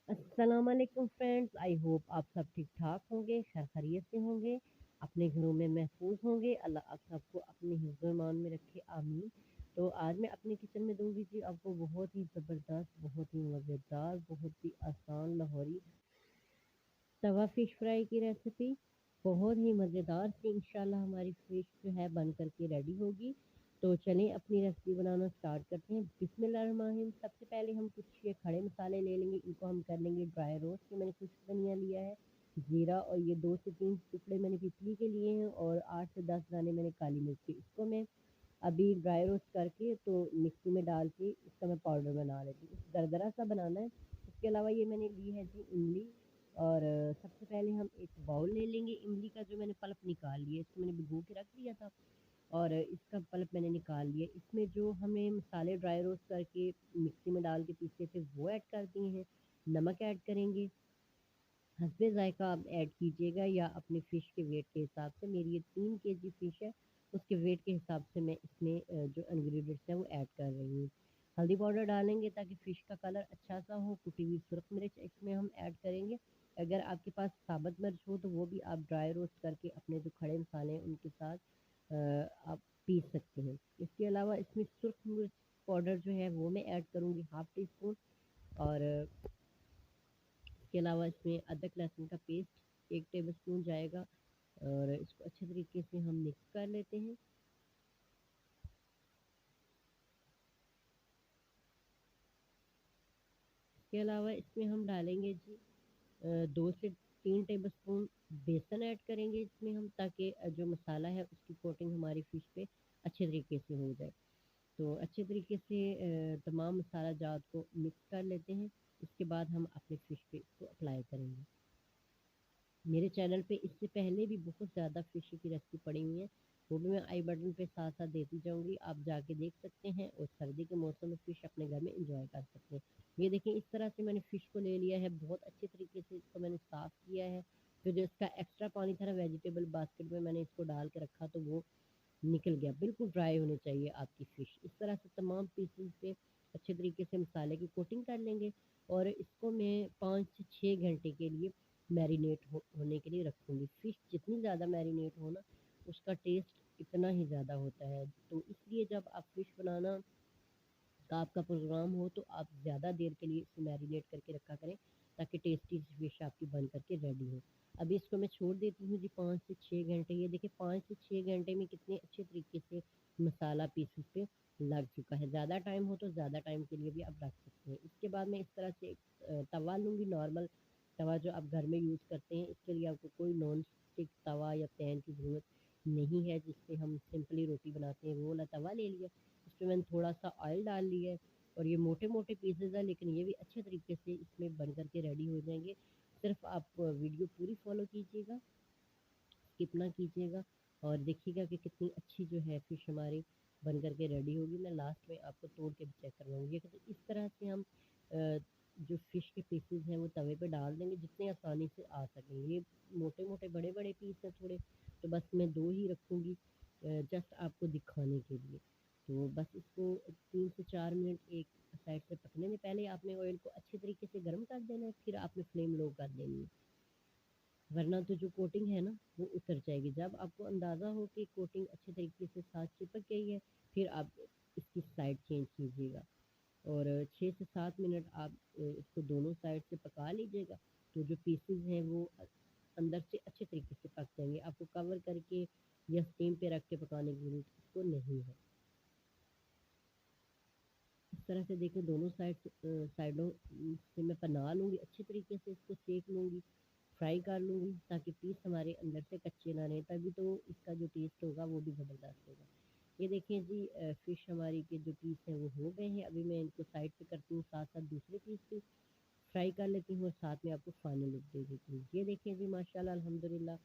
अस्सलाम वालेकुम friends, I hope आप सब ठीक ठाक होंगे, खैर खैरियत से होंगे, अपने घरों में महफूज होंगे। अल्लाह आप सबको अपने हिफ्ज़-ओ-ईमान में रखे, आमीन। तो आज मैं अपने किचन में दूंगी जी आपको बहुत ही ज़बरदस्त, बहुत ही मज़ेदार, बहुत ही आसान लाहौरी तवा फ़िश फ्राई की रेसिपी। बहुत ही मज़ेदार सी इंशाल्लाह हमारी फ़िश जो है बन कर के रेडी होगी। तो चलें अपनी रेसिपी बनाना स्टार्ट करते हैं। बिस्मिल्लाहिर्रहमानिर्रहीम। सबसे पहले हम कुछ ये खड़े मसाले ले लेंगे, इनको हम कर लेंगे ड्राई रोस्ट। ये मैंने कुछ धनिया लिया है, जीरा, और ये 2 से 3 टुकड़े मैंने पिपली के लिए हैं, और 8 से 10 दाने मैंने काली मिर्च के। इसको मैं अभी ड्राई रोस्ट करके तो मिक्सी में डाल के इसका मैं पाउडर बना लेती हूँ। दरदरा सा बनाना है। इसके अलावा ये मैंने ली है जी इमली, और सबसे पहले हम एक बाउल ले लेंगे इमली का, जो मैंने पल्प निकाल लिया। इसको मैंने भिगो के रख दिया था, और इसका पल्प मैंने निकाल लिया। इसमें जो हमें मसाले ड्राई रोस्ट करके मिक्सी में डाल के पीसे थे वो ऐड कर दिए हैं। नमक ऐड करेंगे, हस्बे ज़ायक़ा आप ऐड कीजिएगा या अपने फ़िश के वेट के हिसाब से। मेरी ये 3 केजी फ़िश है, उसके वेट के हिसाब से मैं इसमें जो इंग्रीडिएंट्स हैं वो ऐड कर रही हूँ। हल्दी पाउडर डालेंगे ताकि फ़िश का कलर अच्छा सा हो। कुटी हुई सुरख मिर्च इसमें हम ऐड करेंगे। अगर आपके पास साबुत मिर्च हो तो वो भी आप ड्राई रोस्ट करके अपने जो खड़े मसाले हैं उनके साथ आप पीस सकते हैं। इसके अलावा इसमें सुरख मिर्च पाउडर जो है वो मैं ऐड करूँगी हाफ़ टी स्पून, और इसके अलावा इसमें अदरक लहसुन का पेस्ट 1 टेबलस्पून जाएगा, और इसको अच्छे तरीके से हम मिक्स कर लेते हैं। इसके अलावा इसमें हम डालेंगे जी 2 से 3 टेबलस्पून बेसन ऐड करेंगे इसमें हम, ताकि जो मसाला है उसकी कोटिंग हमारी फ़िश पे अच्छे तरीके से हो जाए। तो अच्छे तरीके से तमाम मसाला जात को मिक्स कर लेते हैं। इसके बाद हम अपने फ़िश पे इसको अप्लाई करेंगे। मेरे चैनल पे इससे पहले भी बहुत ज़्यादा फ़िश की रेसिपी पड़ी हुई है, वो भी मैं आई बटन पे साथ-साथ देती जाऊँगी, आप जाके देख सकते हैं, और सर्दी के मौसम में फ़िश अपने घर में एन्जॉय कर सकते हैं। ये देखिए इस तरह से मैंने फ़िश को ले लिया है, बहुत अच्छे तरीके से इसको मैंने साफ़ किया है। फिर जो इसका एक्स्ट्रा पानी था ना, वेजिटेबल बास्केट में मैंने इसको डाल के रखा तो वो निकल गया। बिल्कुल ड्राई होनी चाहिए आपकी फ़िश। इस तरह से तमाम पीसेज़ पे अच्छे तरीके से मसाले की कोटिंग कर लेंगे, और इसको मैं 5 से 6 घंटे के लिए मैरिनेट होने के लिए रखूँगी। फ़िश जितनी ज़्यादा मैरिनेट हो ना, उसका टेस्ट इतना ही ज़्यादा होता है। तो इसलिए जब आप फ़िश बनाना का आपका प्रोग्राम हो तो आप ज़्यादा देर के लिए इसे मैरिनेट करके रखा करें, ताकि टेस्टी फ़िश आपकी बन कर के रेडी हो। अभी इसको मैं छोड़ देती हूँ जी 5 से 6 घंटे। ये देखिए 5 से 6 घंटे में कितने अच्छे तरीके से मसाला पीसेस पे लग चुका है। ज़्यादा टाइम हो तो ज़्यादा टाइम के लिए भी आप रख सकते हैं। इसके बाद मैं इस तरह से एक तवा लूँगी, नॉर्मल तवा जो आप घर में यूज़ करते हैं। इसके लिए आपको कोई नॉन स्टिक तवा या पैन की ज़रूरत नहीं है, जिसपे हम सिंपली रोटी बनाते हैं, वो वाला तवा ले लिया। इसमें मैंने थोड़ा-सा ऑयल डाल लिया है, और ये मोटे-मोटे पीसेज़ हैं, लेकिन ये भी अच्छे तरीके से इसमें बन कर के रेडी हो जाएँगे। सिर्फ़ आप वीडियो पूरी फ़ॉलो कीजिएगा, स्किप ना कीजिएगा, और देखिएगा कि कितनी अच्छी जो है फ़िश हमारी बन कर के रेडी होगी। मैं लास्ट में आपको तोड़ के भी चेक करवाऊँगी। तो इस तरह से हम जो फ़िश के पीसेज़ हैं वो तवे पे डाल देंगे जितने आसानी से आ सकें। ये मोटे-मोटे बड़े-बड़े पीस हैं थोड़े, तो बस मैं 2 ही रखूँगी जस्ट आपको दिखाने के लिए। तो बस इसको 3 से 4 मिनट एक साइड से पकने दें। पहले आपने ऑयल को अच्छे तरीके से गर्म कर देना है, फिर आपने फ्लेम लो कर देनी है। वरना तो जो कोटिंग है ना वो उतर जाएगी। जब आपको अंदाज़ा हो कि कोटिंग अच्छे तरीके से साथ चिपक गई है, फिर आप इसकी साइड चेंज कीजिएगा, और 6 से 7 मिनट आप इसको दोनों साइड से पका लीजिएगा। तो जो पीसेज़ हैं वो अंदर से अच्छे तरीके से पक जाएँगे। आपको कवर करके या स्टीम पे रख के पकाने की ज़रूरत इसको नहीं है। इस तरह से देखिए दोनों साइडों से मैं बना लूँगी, अच्छे तरीके से इसको सेक लूँगी, फ्राई कर लूँगी, ताकि पीस हमारे अंदर से कच्चे ना रहें, तभी तो इसका जो टेस्ट होगा वो भी ज़बरदस्त होगा। ये देखिए जी फ़िश हमारी के जो पीस हैं वो हो गए हैं। अभी मैं इनको साइड पे करती हूँ, साथ-साथ दूसरे पीस भी फ्राई कर लेती हूँ, और साथ में आपको फाइनल लुक दे देती हूँ। ये देखिए जी माशाल्लाह अल्हम्दुलिल्लाह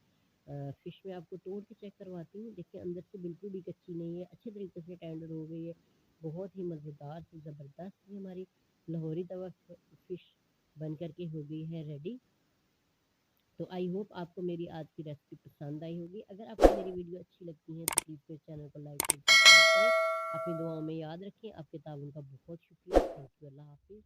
फ़िश में आपको तोड़ के चेक करवाती हूँ। देखिए अंदर से बिल्कुल भी कच्ची नहीं है, अच्छे तरीके से टेंडर हो गई है। बहुत ही मज़ेदार सी ज़बरदस्त सी हमारी लाहौरी तवा फ़िश बन कर के हो गई है रेडी। तो आई होप आपको मेरी आज की रेसिपी पसंद आई होगी। अगर आपको मेरी वीडियो अच्छी लगती है तो प्लीज़ मेरे चैनल को लाइक शेयर सब्सक्राइब करें। अपनी दुआओं में याद रखें। आपके ताउन का बहुत शुक्रिया। Thank you. अल्लाह हाफ़िज़।